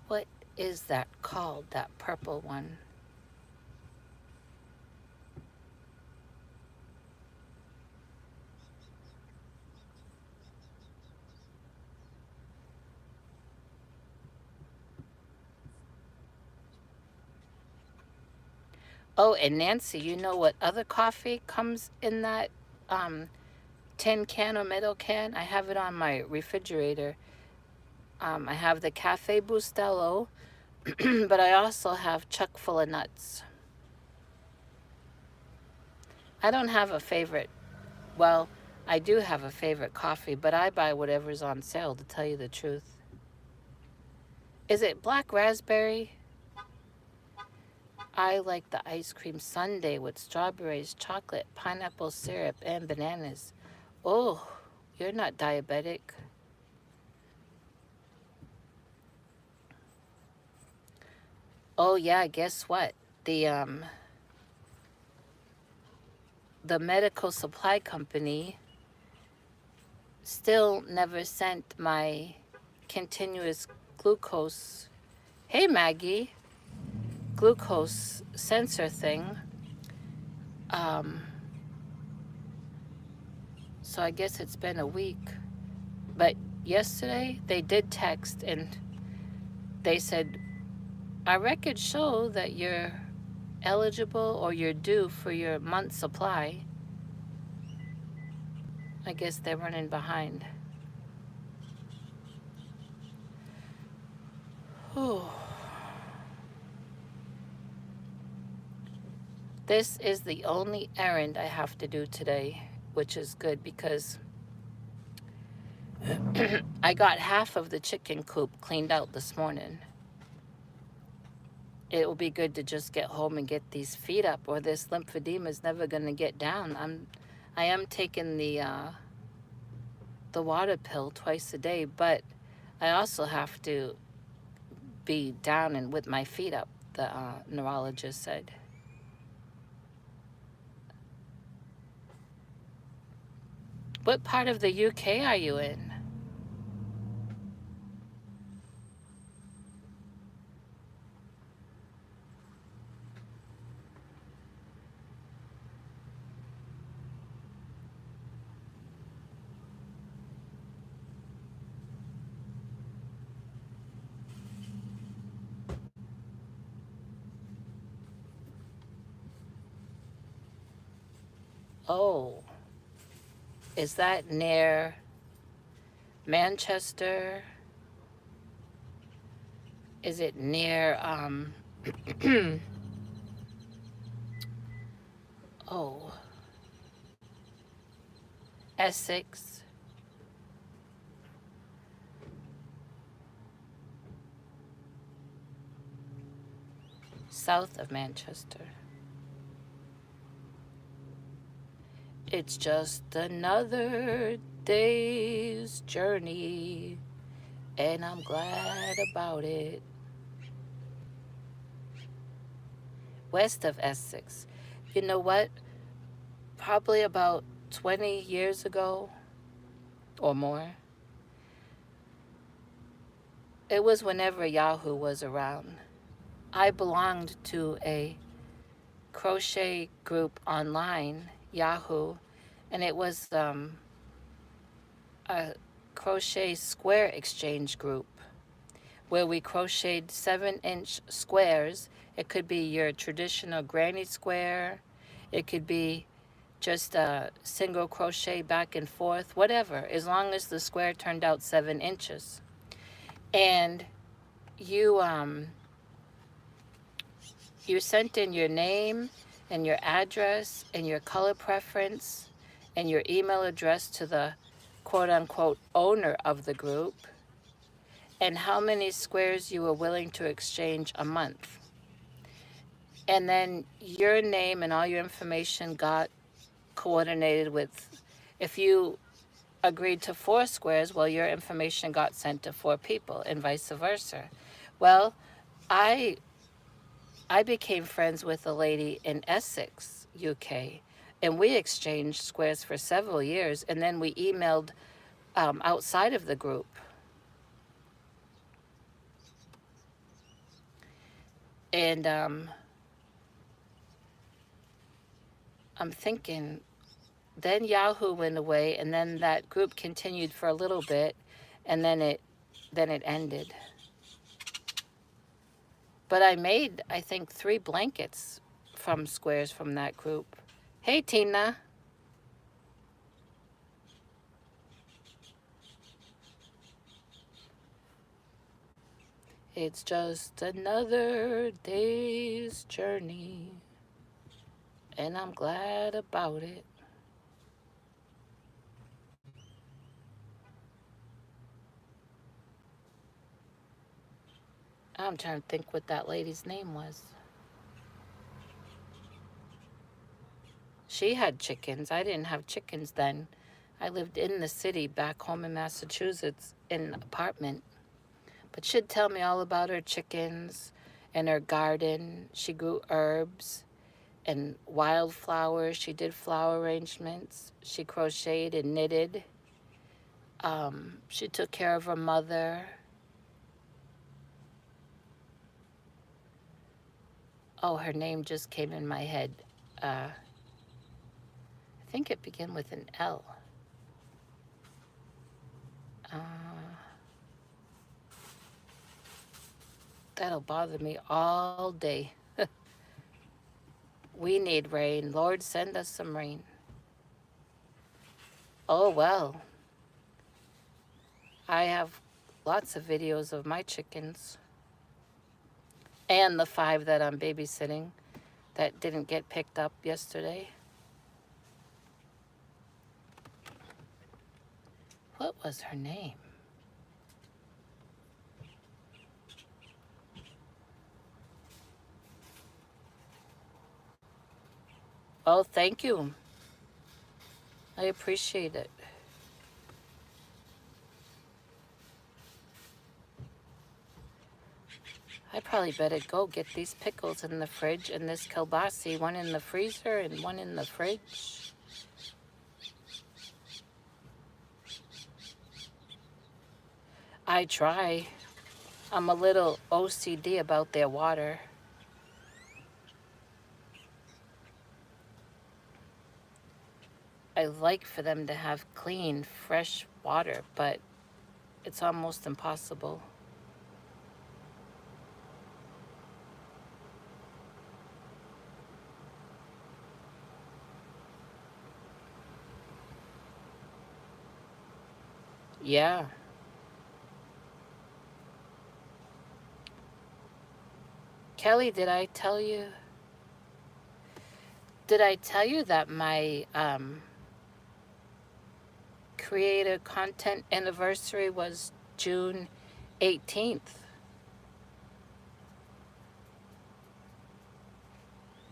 What is that called, that purple one? Oh, and Nancy, you know what other coffee comes in that tin can or metal can? I have it on my refrigerator. I have the Cafe Bustelo, but I also have Chuck full of nuts. I don't have a favorite. Well, I do have a favorite coffee, but I buy whatever's on sale, to tell you the truth. Is it black raspberry? I like the ice cream sundae with strawberries, chocolate, pineapple syrup, and bananas. Oh, you're not diabetic. Oh yeah, guess what? The medical supply company still never sent my continuous glucose, hey Maggie, glucose sensor thing. So I guess it's been a week. But yesterday they did text and they said, our records show that you're eligible or you're due for your month's supply. I guess they're running behind. Whew. This is the only errand I have to do today, which is good because I got half of the chicken coop cleaned out this morning. It will be good to just get home and get these feet up, or this lymphedema is never going to get down. I am taking the water pill twice a day, but I also have to be down and with my feet up, the neurologist said. What part of the UK are you in? Oh, is that near Manchester? Is it near, oh, Essex? South of Manchester. It's just another day's journey, and I'm glad about it. West of Essex. You know what? Probably about 20 years ago or more. It was whenever Yahoo was around. I belonged to a crochet group online, Yahoo, and it was a crochet square exchange group where we crocheted 7-inch squares. It could be your traditional granny square. It could be just a single crochet back and forth, whatever, as long as the square turned out 7 inches. And you sent in your name and your address and your color preference and your email address to the quote-unquote owner of the group, and how many squares you were willing to exchange a month. And then your name and all your information got coordinated with, if you agreed to 4 squares, well, your information got sent to 4 people and vice versa. Well, I became friends with a lady in Essex, UK, and we exchanged squares for several years, and then we emailed outside of the group. And I'm thinking, then Yahoo went away, and then that group continued for a little bit, and then it ended. But I made, I think, 3 blankets from squares from that group. Hey, Tina. It's just another day's journey, and I'm glad about it. I'm trying to think what that lady's name was. She had chickens. I didn't have chickens then. I lived in the city back home in Massachusetts in an apartment. But she'd tell me all about her chickens and her garden. She grew herbs and wildflowers. She did flower arrangements. She crocheted and knitted. She took care of her mother. Oh, her name just came in my head. I think it began with an L. Uh, that'll bother me all day. We need rain. Lord, send us some rain. Oh, well. I have lots of videos of my chickens and the 5 that I'm babysitting that didn't get picked up yesterday. What was her name? Oh, thank you. I appreciate it. I probably better go get these pickles in the fridge and this kielbasa, one in the freezer and one in the fridge. I try. I'm a little OCD about their water. I like for them to have clean, fresh water, but it's almost impossible. Yeah. Kelly, did I tell you? Did I tell you that my creator content anniversary was June 18th?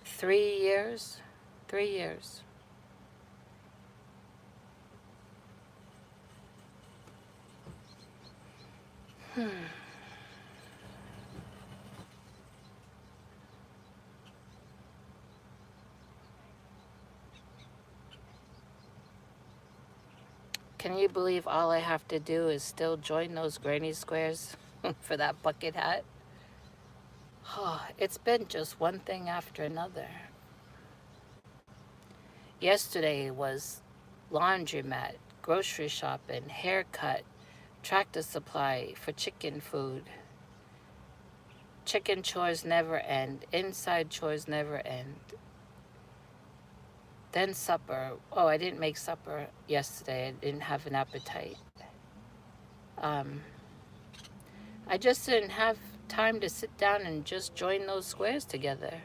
3 years? 3 years. Can you believe all I have to do is still join those granny squares for that bucket hat? Oh, it's been just one thing after another. Yesterday was laundromat, grocery shopping, haircut, Tractor Supply for chicken food. Chicken chores never end. Inside chores never end. Then supper. Oh, I didn't make supper yesterday. I didn't have an appetite. Um, I just didn't have time to sit down and just join those squares together.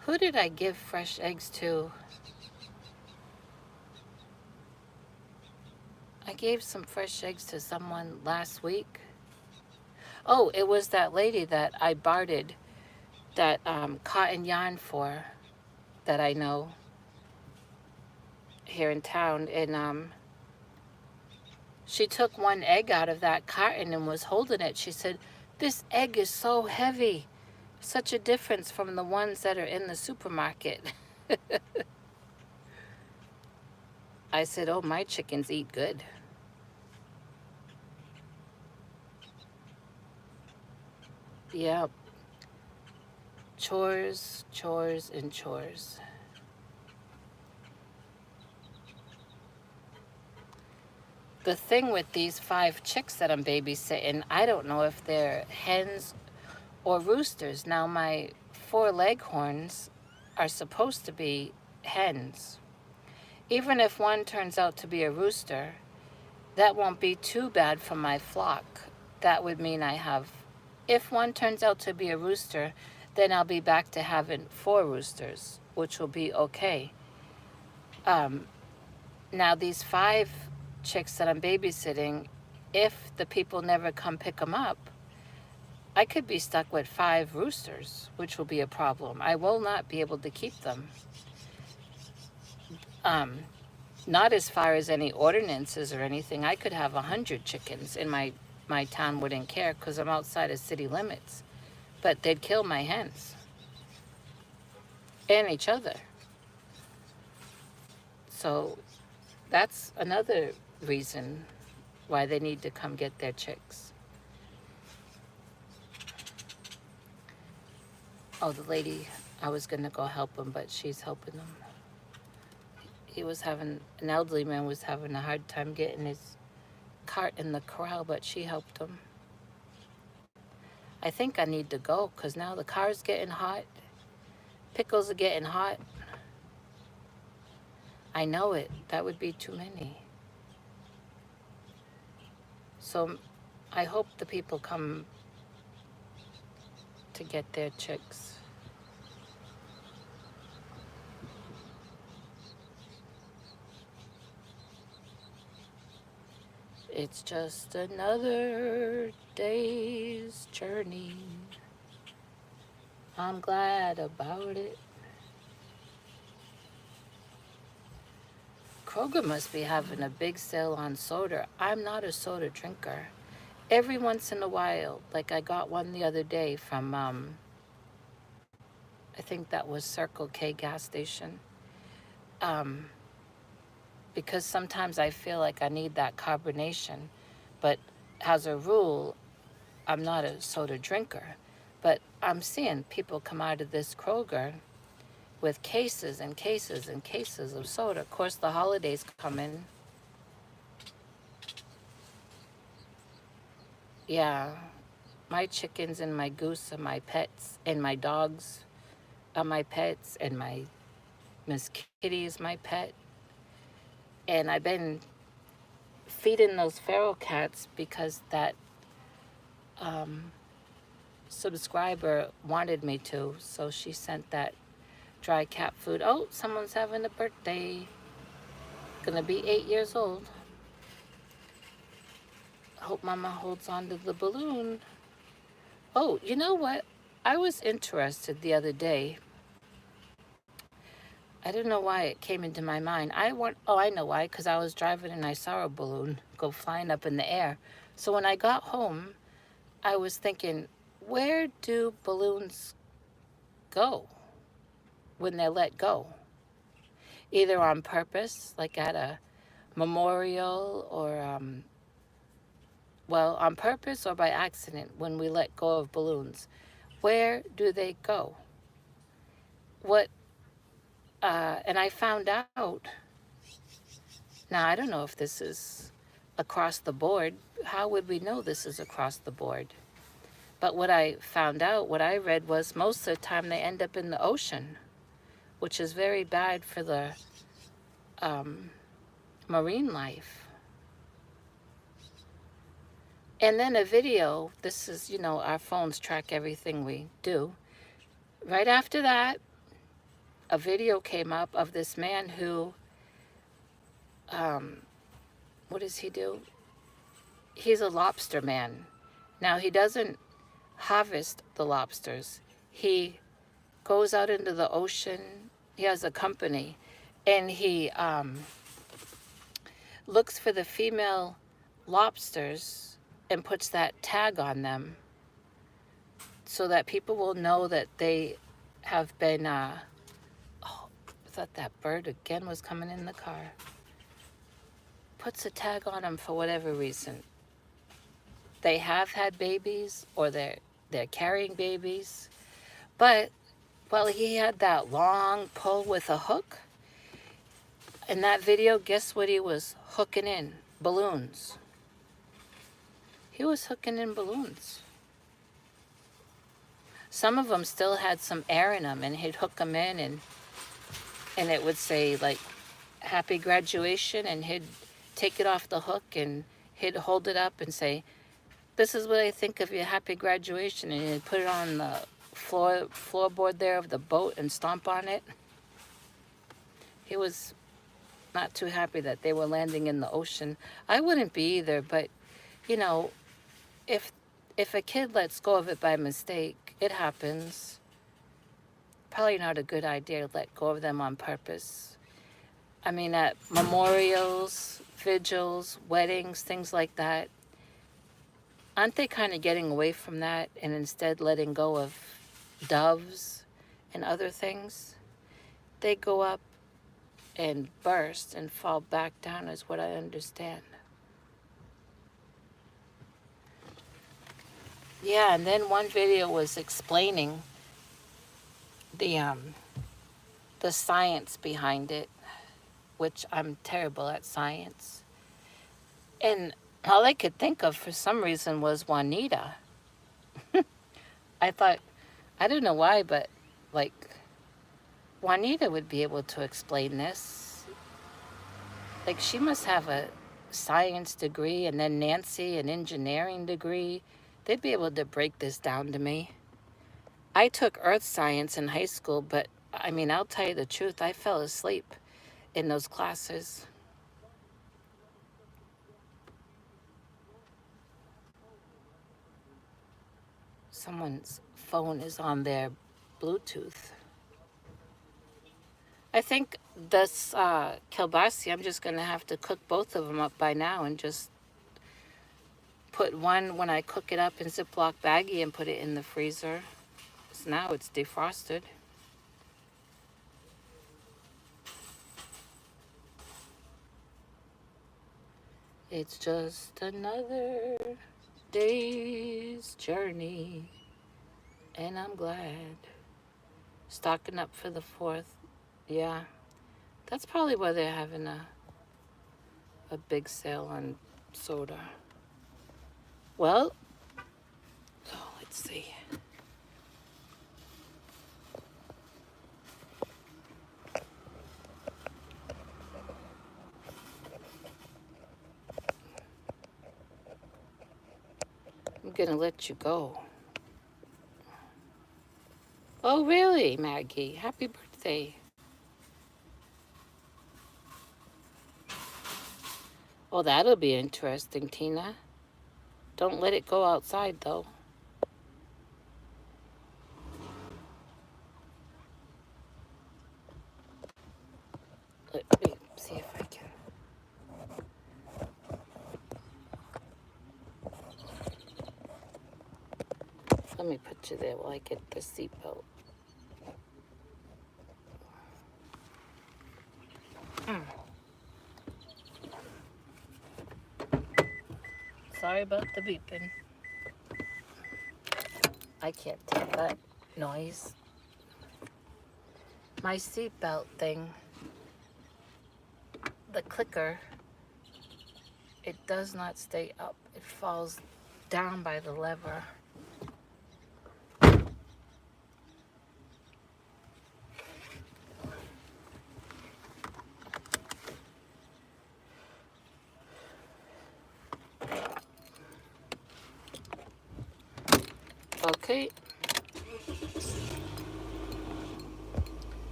Who did I give fresh eggs to? I gave some fresh eggs to someone last week. Oh, it was that lady that I bartered that cotton yarn for that I know here in town. And she took one egg out of that carton and was holding it. She said, "This egg is so heavy. Such a difference from the ones that are in the supermarket." I said, "Oh, my chickens eat good." Yeah, chores, chores, and chores. The thing with these 5 chicks that I'm babysitting, I don't know if they're hens or roosters. Now, my 4 leghorns are supposed to be hens. Even if one turns out to be a rooster, that won't be too bad for my flock. That would mean if one turns out to be a rooster, then I'll be back to having 4 roosters, which will be okay. Now, these 5 chicks that I'm babysitting, if the people never come pick them up, I could be stuck with 5 roosters, which will be a problem. I will not be able to keep them. Not as far as any ordinances or anything. I could have 100 chickens and my town wouldn't care because I'm outside of city limits. But they'd kill my hens and each other. So that's another reason why they need to come get their chicks. Oh, the lady, I was going to go help him, but she's helping him. He was having, an elderly man was having a hard time getting his cart in the corral, but she helped him. I think I need to go because now the car's getting hot. Pickles are getting hot. I know it. That would be too many. So I hope the people come to get their chicks. It's just another day's journey. I'm glad about it. Kroger must be having a big sale on soda. I'm not a soda drinker. Every once in a while, like I got one the other day from, I think that was Circle K gas station. Because sometimes I feel like I need that carbonation. But as a rule, I'm not a soda drinker. But I'm seeing people come out of this Kroger with cases and cases and cases of soda. Of course, the holidays come in. Yeah, my chickens and my goose are my pets, and my dogs are my pets, and my Miss Kitty is my pet. And I've been feeding those feral cats because that subscriber wanted me to, so she sent that dry cat food. Oh, someone's having a birthday. Gonna be 8 years old. Hope Mama holds on to the balloon. Oh, you know what? I was interested the other day. I don't know why it came into my mind. I know why, because I was driving and I saw a balloon go flying up in the air. So when I got home, I was thinking, where do balloons go when they're let go? Either on purpose, like at a memorial, or, well, on purpose or by accident when we let go of balloons. Where do they go? What, and I found out, now I don't know if this is across the board. How would we know this is across the board? But what I found out, what I read was most of the time they end up in the ocean, which is very bad for the marine life. And then a video, this is, our phones track everything we do. Right after that, a video came up of this man who, what does he do? He's a lobster man. Now, he doesn't harvest the lobsters. He goes out into the ocean. He has a company, and he looks for the female lobsters and puts that tag on them so that people will know that they have been, oh, I thought that bird again was coming in the car. Puts a tag on them for whatever reason. They have had babies, or they're carrying babies. But, well, he had that long pole with a hook. In that video, guess what he was hooking in? Balloons. He was hooking in balloons. Some of them still had some air in them, and he'd hook them in, and it would say, like, happy graduation, and he'd take it off the hook, and he'd hold it up and say, this is what I think of your happy graduation, and he'd put it on the floorboard there of the boat and stomp on it. He was not too happy that they were landing in the ocean. I wouldn't be either, but, if a kid lets go of it by mistake, it happens. Probably not a good idea to let go of them on purpose. I mean, at memorials, vigils, weddings, things like that, aren't they kind of getting away from that and instead letting go of doves and other things? They go up and burst and fall back down, is what I understand. Yeah, and then one video was explaining the science behind it, which I'm terrible at science. And all I could think of for some reason was Juanita. I thought, I don't know why, but like Juanita would be able to explain this. Like she must have a science degree, and then Nancy an engineering degree. They'd be able to break this down to me. I took earth science in high school, but I mean, I'll tell you the truth, I fell asleep in those classes. Someone's phone is on their Bluetooth. I think this kielbasa, I'm just going to have to cook both of them up by now and just put one when I cook it up in Ziploc baggie and put it in the freezer. So now it's defrosted. It's just another day's journey, and I'm glad. Stocking up for the 4th. Yeah, that's probably why they're having a big sale on soda. Well, oh, let's see. I'm gonna let you go. Oh, really, Maggie? Happy birthday. Oh, that'll be interesting, Tina. Don't let it go outside, though. Let me see if I can. Let me put you there while I get the seatbelt. Sorry about the beeping. I can't take that noise. My seatbelt thing, the clicker, it does not stay up. It falls down by the lever. Okay.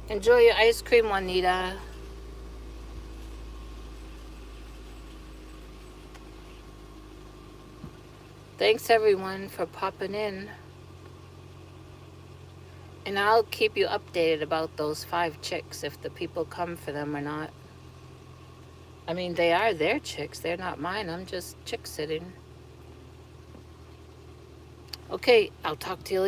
Enjoy your ice cream, Juanita. Thanks everyone for popping in. And I'll keep you updated about those 5 chicks, if the people come for them or not. I mean, they are their chicks. They're not mine. I'm just chick sitting. Okay, I'll talk to you later.